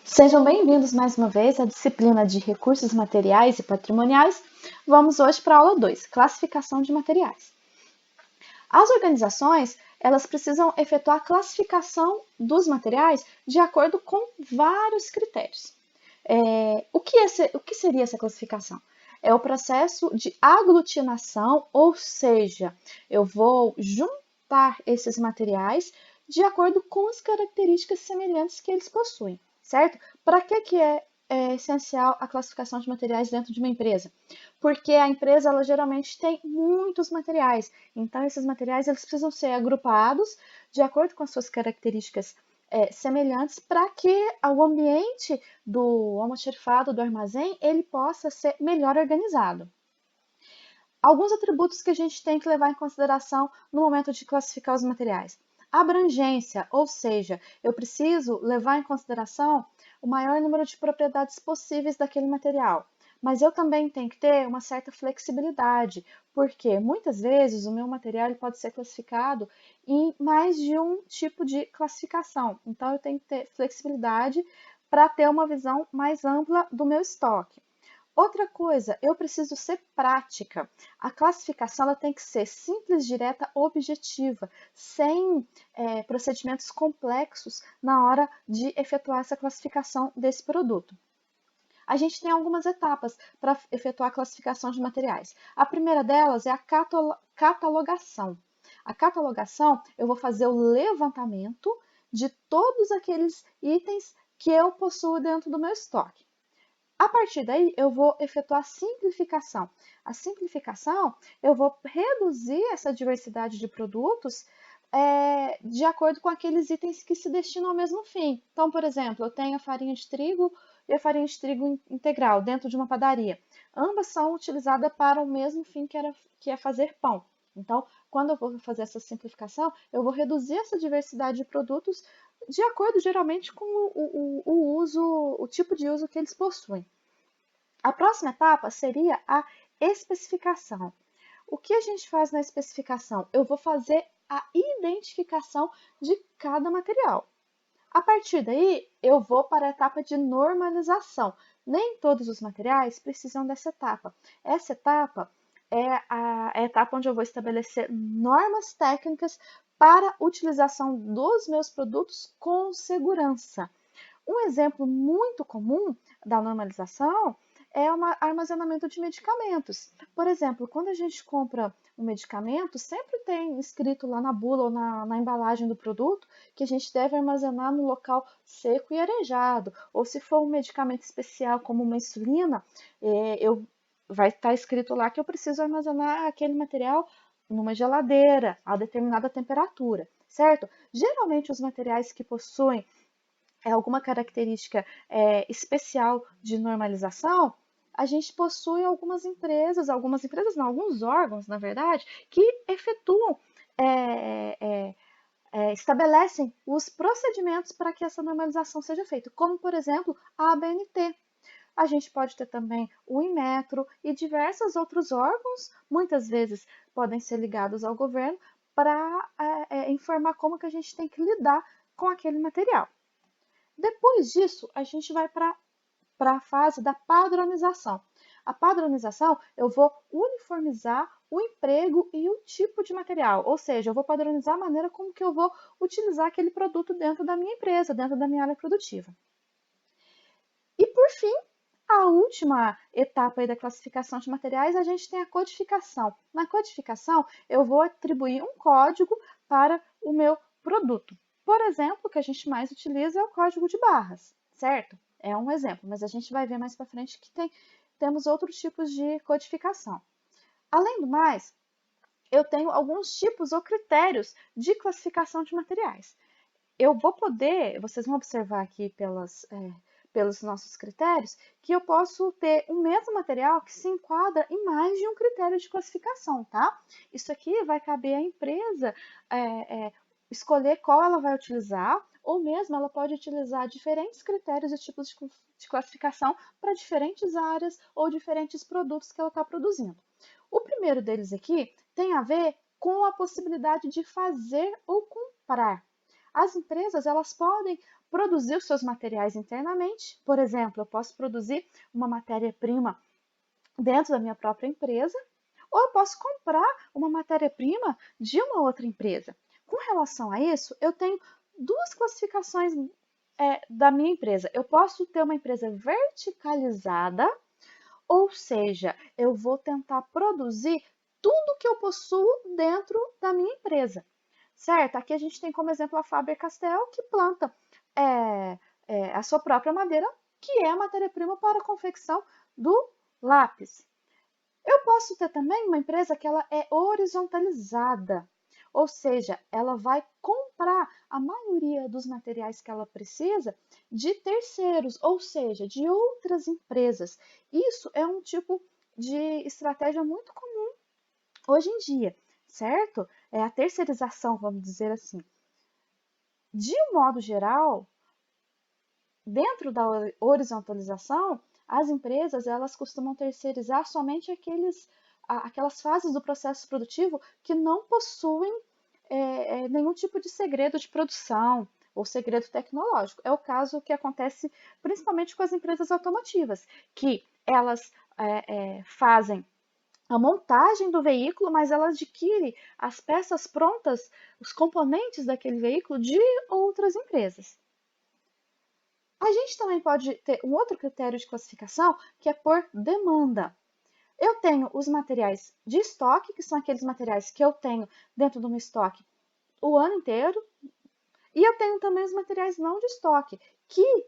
Sejam bem-vindos mais uma vez à disciplina de Recursos Materiais e Patrimoniais. Vamos hoje para a aula 2, Classificação de Materiais. As organizações, elas precisam efetuar a classificação dos materiais de acordo com vários critérios. O que seria essa classificação? É o processo de aglutinação, ou seja, eu vou juntar esses materiais de acordo com as características semelhantes que eles possuem, certo? Para que é essencial a classificação de materiais dentro de uma empresa? Porque a empresa, ela geralmente tem muitos materiais, então esses materiais eles precisam ser agrupados de acordo com as suas características semelhantes para que o ambiente do almoxarifado, do armazém, ele possa ser melhor organizado. Alguns atributos que a gente tem que levar em consideração no momento de classificar os materiais. Abrangência, ou seja, eu preciso levar em consideração o maior número de propriedades possíveis daquele material. Mas eu também tenho que ter uma certa flexibilidade, porque muitas vezes o meu material ele pode ser classificado em mais de um tipo de classificação. Então, eu tenho que ter flexibilidade para ter uma visão mais ampla do meu estoque. Outra coisa, eu preciso ser prática. A classificação ela tem que ser simples, direta, objetiva, sem procedimentos complexos na hora de efetuar essa classificação desse produto. A gente tem algumas etapas para efetuar a classificação de materiais. A primeira delas é a catalogação. A catalogação, eu vou fazer o levantamento de todos aqueles itens que eu possuo dentro do meu estoque. A partir daí, eu vou efetuar a simplificação. A simplificação, eu vou reduzir essa diversidade de produtos de acordo com aqueles itens que se destinam ao mesmo fim. Então, por exemplo, eu tenho a farinha de trigo e a farinha de trigo integral dentro de uma padaria. Ambas são utilizadas para o mesmo fim que é fazer pão. Então, quando eu vou fazer essa simplificação, eu vou reduzir essa diversidade de produtos de acordo geralmente com o tipo de uso que eles possuem. A próxima etapa seria a especificação. O que a gente faz na especificação? Eu vou fazer a identificação de cada material. A partir daí, eu vou para a etapa de normalização. Nem todos os materiais precisam dessa etapa. Essa etapa é a etapa onde eu vou estabelecer normas técnicas para a utilização dos meus produtos com segurança. Um exemplo muito comum da normalização é o armazenamento de medicamentos. Por exemplo, quando a gente compra um medicamento, sempre tem escrito lá na bula ou na embalagem do produto que a gente deve armazenar no local seco e arejado. Ou se for um medicamento especial, como uma insulina, vai estar escrito lá que eu preciso armazenar aquele material numa geladeira a determinada temperatura, certo? Geralmente os materiais que possuem alguma característica especial de normalização, a gente possui algumas empresas não, alguns órgãos, na verdade, que efetuam, estabelecem os procedimentos para que essa normalização seja feita, como, por exemplo, a ABNT. A gente pode ter também o Inmetro e diversos outros órgãos, muitas vezes podem ser ligados ao governo, para informar como que a gente tem que lidar com aquele material. Depois disso, a gente vai para a fase da padronização. A padronização, eu vou uniformizar o emprego e o tipo de material, ou seja, eu vou padronizar a maneira como que eu vou utilizar aquele produto dentro da minha empresa, dentro da minha área produtiva. E por fim, a última etapa aí da classificação de materiais, a gente tem a codificação. Na codificação, eu vou atribuir um código para o meu produto. Por exemplo, o que a gente mais utiliza é o código de barras, certo? É um exemplo, mas a gente vai ver mais para frente que temos outros tipos de codificação. Além do mais, eu tenho alguns tipos ou critérios de classificação de materiais. Eu vou poder, vocês vão observar aqui pelos nossos critérios, que eu posso ter o mesmo material que se enquadra em mais de um critério de classificação, tá? Isso aqui vai caber à empresa escolher qual ela vai utilizar, ou mesmo ela pode utilizar diferentes critérios e tipos de classificação para diferentes áreas ou diferentes produtos que ela está produzindo. O primeiro deles aqui tem a ver com a possibilidade de fazer ou comprar. As empresas elas podem produzir os seus materiais internamente. Por exemplo, eu posso produzir uma matéria-prima dentro da minha própria empresa, ou eu posso comprar uma matéria-prima de uma outra empresa. Com relação a isso, eu tenho duas classificações da minha empresa. Eu posso ter uma empresa verticalizada, ou seja, eu vou tentar produzir tudo que eu possuo dentro da minha empresa, certo? Aqui a gente tem como exemplo a Faber-Castell, que planta a sua própria madeira, que é a matéria-prima para a confecção do lápis. Eu posso ter também uma empresa que ela é horizontalizada, ou seja, ela vai comprar a maioria dos materiais que ela precisa de terceiros, ou seja, de outras empresas. Isso é um tipo de estratégia muito comum hoje em dia, certo? É a terceirização, vamos dizer assim. De um modo geral, dentro da horizontalização, as empresas elas costumam terceirizar somente aquelas fases do processo produtivo que não possuem nenhum tipo de segredo de produção ou segredo tecnológico. É o caso que acontece principalmente com as empresas automotivas, que elas fazem a montagem do veículo, mas ela adquire as peças prontas, os componentes daquele veículo de outras empresas. A gente também pode ter um outro critério de classificação, que é por demanda. Eu tenho os materiais de estoque, que são aqueles materiais que eu tenho dentro do meu estoque o ano inteiro, e eu tenho também os materiais não de estoque, que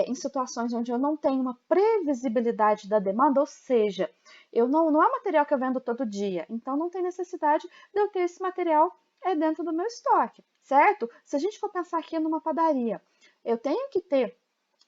em situações onde eu não tenho uma previsibilidade da demanda, ou seja, não é material que eu vendo todo dia, então não tem necessidade de eu ter esse material dentro do meu estoque, certo? Se a gente for pensar aqui numa padaria, eu tenho que ter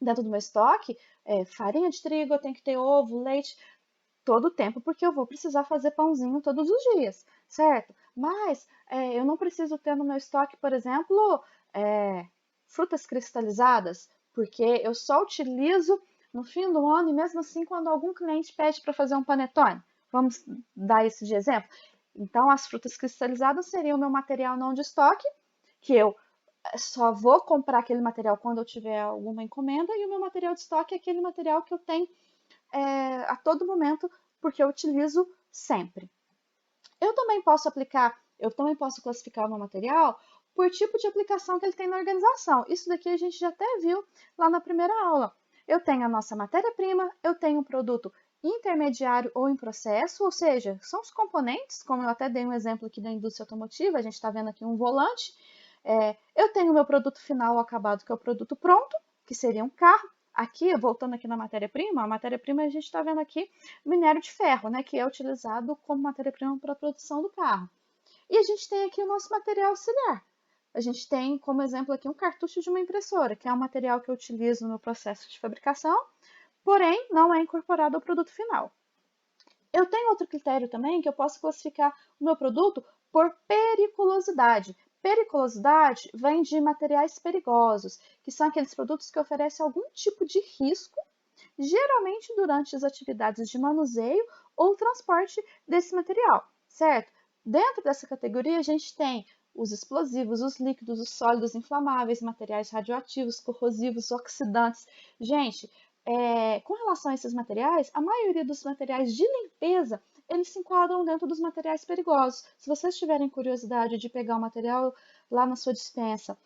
dentro do meu estoque farinha de trigo, eu tenho que ter ovo, leite, todo o tempo, porque eu vou precisar fazer pãozinho todos os dias, certo? Mas eu não preciso ter no meu estoque, por exemplo, frutas cristalizadas, porque eu só utilizo no fim do ano e mesmo assim quando algum cliente pede para fazer um panetone. Vamos dar isso de exemplo? Então, as frutas cristalizadas seriam o meu material não de estoque, que eu só vou comprar aquele material quando eu tiver alguma encomenda, e o meu material de estoque é aquele material que eu tenho a todo momento, porque eu utilizo sempre. Eu também posso classificar o meu material por tipo de aplicação que ele tem na organização. Isso daqui a gente já até viu lá na primeira aula. Eu tenho a nossa matéria-prima, eu tenho um produto intermediário ou em processo, ou seja, são os componentes, como eu até dei um exemplo aqui da indústria automotiva, a gente está vendo aqui um volante. Eu tenho o meu produto final acabado, que é o produto pronto, que seria um carro. Aqui, voltando aqui na matéria-prima, a matéria-prima a gente está vendo aqui minério de ferro, né, que é utilizado como matéria-prima para a produção do carro. E a gente tem aqui o nosso material auxiliar. A gente tem como exemplo aqui um cartucho de uma impressora, que é um material que eu utilizo no processo de fabricação, porém não é incorporado ao produto final. Eu tenho outro critério também, que eu posso classificar o meu produto por periculosidade. Periculosidade vem de materiais perigosos, que são aqueles produtos que oferecem algum tipo de risco, geralmente durante as atividades de manuseio ou transporte desse material, certo? Dentro dessa categoria, a gente tem os explosivos, os líquidos, os sólidos inflamáveis, materiais radioativos, corrosivos, oxidantes. Gente, com relação a esses materiais, a maioria dos materiais de limpeza, eles se enquadram dentro dos materiais perigosos. Se vocês tiverem curiosidade de pegar um material lá na sua dispensa,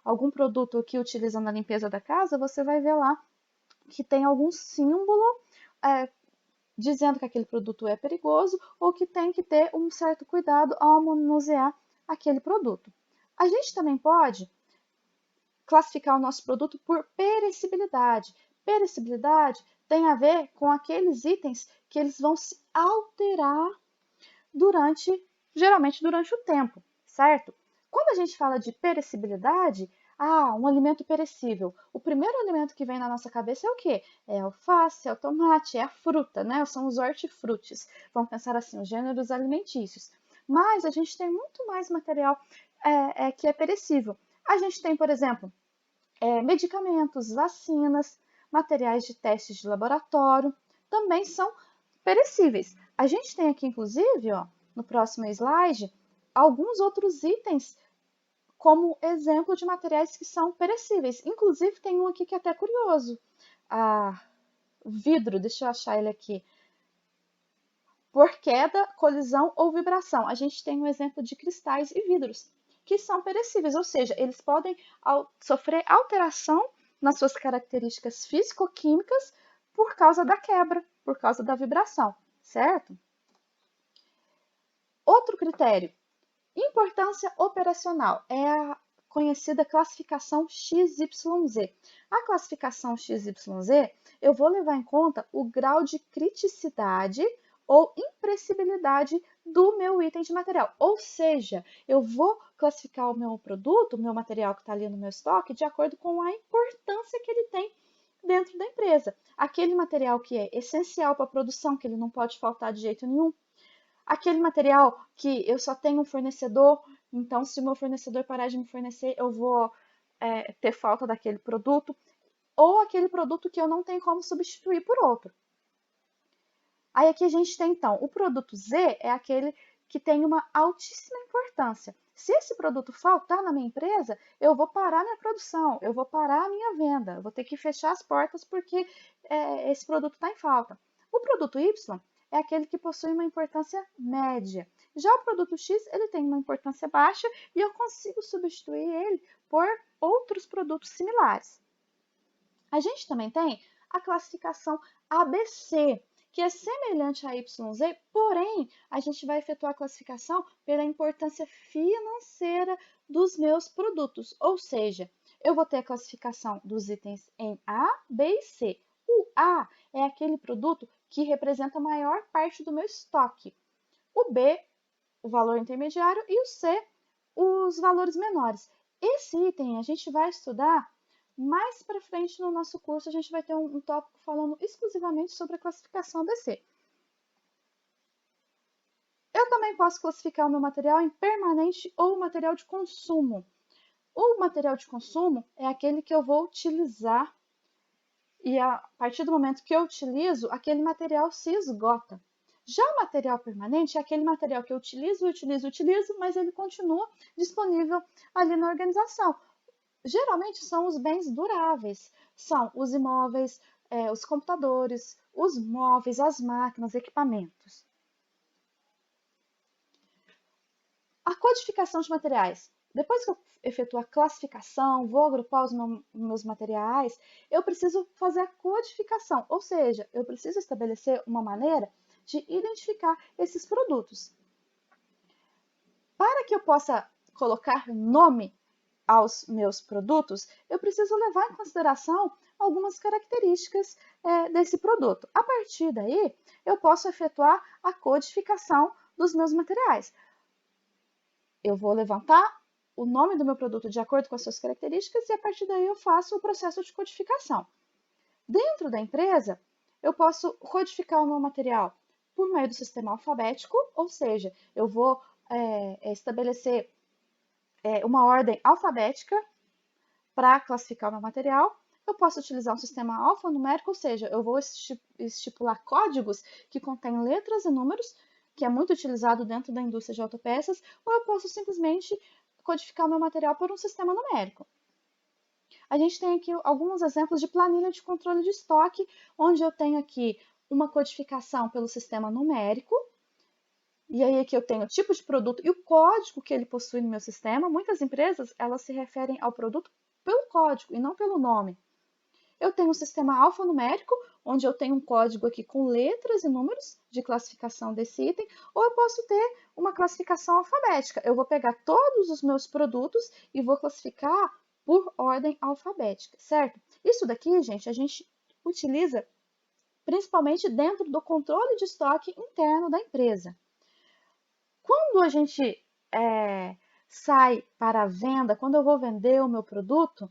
algum produto que utilizam na limpeza da casa, você vai ver lá que tem algum símbolo dizendo que aquele produto é perigoso ou que tem que ter um certo cuidado ao manusear aquele produto. A gente também pode classificar o nosso produto por perecibilidade. Perecibilidade tem a ver com aqueles itens que eles vão se alterar geralmente durante o tempo, certo? Quando a gente fala de perecibilidade, um alimento perecível. O primeiro alimento que vem na nossa cabeça é o quê? É a alface, é o tomate, é a fruta, né? São os hortifrutis. Vamos pensar assim, os gêneros alimentícios. Mas a gente tem muito mais material que é perecível. A gente tem, por exemplo, medicamentos, vacinas, materiais de testes de laboratório, também são perecíveis. A gente tem aqui, inclusive, no próximo slide, alguns outros itens como exemplo de materiais que são perecíveis. Inclusive, tem um aqui que é até curioso. O vidro, deixa eu achar ele aqui. Por queda, colisão ou vibração. A gente tem um exemplo de cristais e vidros, que são perecíveis, ou seja, eles podem sofrer alteração nas suas características físico-químicas por causa da quebra, por causa da vibração, certo? Outro critério, importância operacional, é a conhecida classificação XYZ. A classificação XYZ, eu vou levar em conta o grau de criticidade ou impressibilidade do meu item de material. Ou seja, eu vou classificar o meu produto, o meu material que está ali no meu estoque, de acordo com a importância que ele tem dentro da empresa. Aquele material que é essencial para a produção, que ele não pode faltar de jeito nenhum. Aquele material que eu só tenho um fornecedor, então se o meu fornecedor parar de me fornecer, eu vou ter falta daquele produto. Ou aquele produto que eu não tenho como substituir por outro. Aí aqui a gente tem, então, o produto Z é aquele que tem uma altíssima importância. Se esse produto faltar na minha empresa, eu vou parar minha produção, eu vou parar a minha venda, eu vou ter que fechar as portas porque esse produto está em falta. O produto Y é aquele que possui uma importância média. Já o produto X, ele tem uma importância baixa e eu consigo substituir ele por outros produtos similares. A gente também tem a classificação ABC, que é semelhante à YZ, porém, a gente vai efetuar a classificação pela importância financeira dos meus produtos, ou seja, eu vou ter a classificação dos itens em A, B e C. O A é aquele produto que representa a maior parte do meu estoque. O B, o valor intermediário, e o C, os valores menores. Esse item a gente vai estudar mais para frente no nosso curso, a gente vai ter um tópico falando exclusivamente sobre a classificação ABC. Eu também posso classificar o meu material em permanente ou material de consumo. O material de consumo é aquele que eu vou utilizar e a partir do momento que eu utilizo, aquele material se esgota. Já o material permanente é aquele material que eu utilizo, mas ele continua disponível ali na organização. Geralmente são os bens duráveis, são os imóveis, os computadores, os móveis, as máquinas, equipamentos. A codificação de materiais. Depois que eu efetuo a classificação, vou agrupar os meus materiais, eu preciso fazer a codificação, ou seja, eu preciso estabelecer uma maneira de identificar esses produtos. Para que eu possa colocar nome aos meus produtos, eu preciso levar em consideração algumas características desse produto. A partir daí, eu posso efetuar a codificação dos meus materiais. Eu vou levantar o nome do meu produto de acordo com as suas características e a partir daí eu faço o processo de codificação. Dentro da empresa, eu posso codificar o meu material por meio do sistema alfabético, ou seja, eu vou estabelecer uma ordem alfabética para classificar o meu material. Eu posso utilizar um sistema alfanumérico, ou seja, eu vou estipular códigos que contêm letras e números, que é muito utilizado dentro da indústria de autopeças, ou eu posso simplesmente codificar o meu material por um sistema numérico. A gente tem aqui alguns exemplos de planilha de controle de estoque, onde eu tenho aqui uma codificação pelo sistema numérico, e aí aqui eu tenho o tipo de produto e o código que ele possui no meu sistema. Muitas empresas, elas se referem ao produto pelo código e não pelo nome. Eu tenho um sistema alfanumérico, onde eu tenho um código aqui com letras e números de classificação desse item, ou eu posso ter uma classificação alfabética. Eu vou pegar todos os meus produtos e vou classificar por ordem alfabética, certo? Isso daqui, gente, a gente utiliza principalmente dentro do controle de estoque interno da empresa. Quando a gente sai para a venda, quando eu vou vender o meu produto,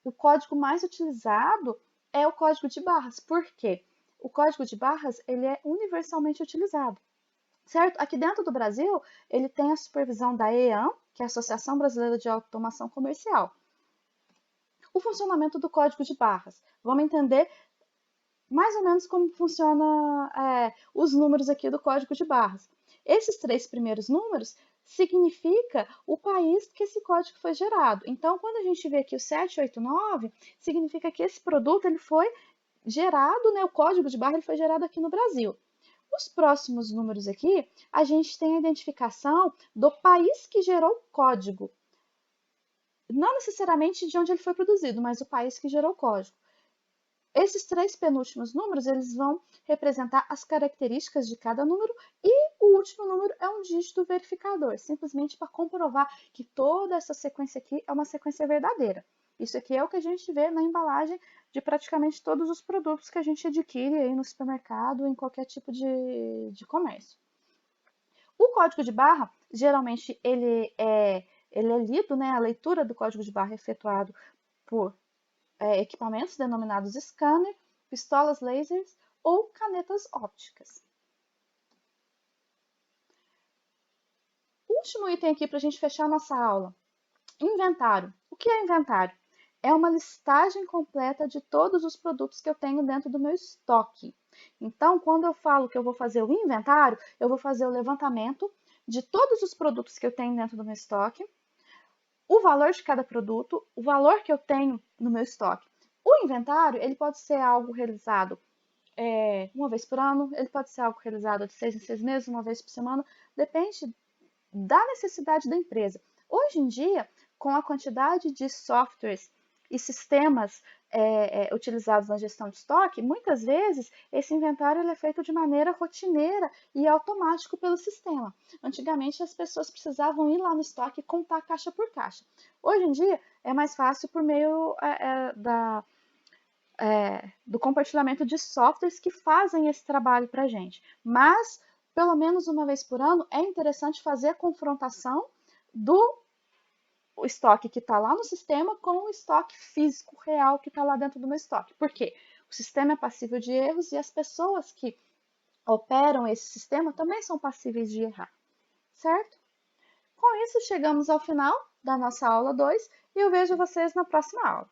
o código mais utilizado é o código de barras. Por quê? O código de barras ele é universalmente utilizado, certo? Aqui dentro do Brasil, ele tem a supervisão da EAM, que é a Associação Brasileira de Automação Comercial. O funcionamento do código de barras. Vamos entender mais ou menos como funciona os números aqui do código de barras. Esses 3 primeiros números significa o país que esse código foi gerado. Então, quando a gente vê aqui o 789, significa que esse produto ele foi gerado, né, o código de barra ele foi gerado aqui no Brasil. Os próximos números aqui, a gente tem a identificação do país que gerou o código. Não necessariamente de onde ele foi produzido, mas o país que gerou o código. Esses 3 penúltimos números, eles vão representar as características de cada número e o último número é um dígito verificador, simplesmente para comprovar que toda essa sequência aqui é uma sequência verdadeira. Isso aqui é o que a gente vê na embalagem de praticamente todos os produtos que a gente adquire aí no supermercado, em qualquer tipo de comércio. O código de barra, geralmente, ele é lido, né? A leitura do código de barra é efetuado por equipamentos denominados scanner, pistolas lasers ou canetas ópticas. Último item aqui para a gente fechar a nossa aula. Inventário. O que é inventário? É uma listagem completa de todos os produtos que eu tenho dentro do meu estoque. Então, quando eu falo que eu vou fazer o inventário, eu vou fazer o levantamento de todos os produtos que eu tenho dentro do meu estoque, o valor de cada produto, o valor que eu tenho no meu estoque. O inventário, ele pode ser algo realizado uma vez por ano, ele pode ser algo realizado de 6 em 6 meses, uma vez por semana, depende da necessidade da empresa. Hoje em dia, com a quantidade de softwares e sistemas utilizados na gestão de estoque, muitas vezes esse inventário é feito de maneira rotineira e automático pelo sistema. Antigamente as pessoas precisavam ir lá no estoque e contar caixa por caixa. Hoje em dia é mais fácil por meio do compartilhamento de softwares que fazem esse trabalho para a gente. Mas, pelo menos uma vez por ano, é interessante fazer a confrontação do estoque que está lá no sistema com o estoque físico real que está lá dentro do meu estoque. Por quê? O sistema é passível de erros e as pessoas que operam esse sistema também são passíveis de errar, certo? Com isso, chegamos ao final da nossa aula 2 e eu vejo vocês na próxima aula.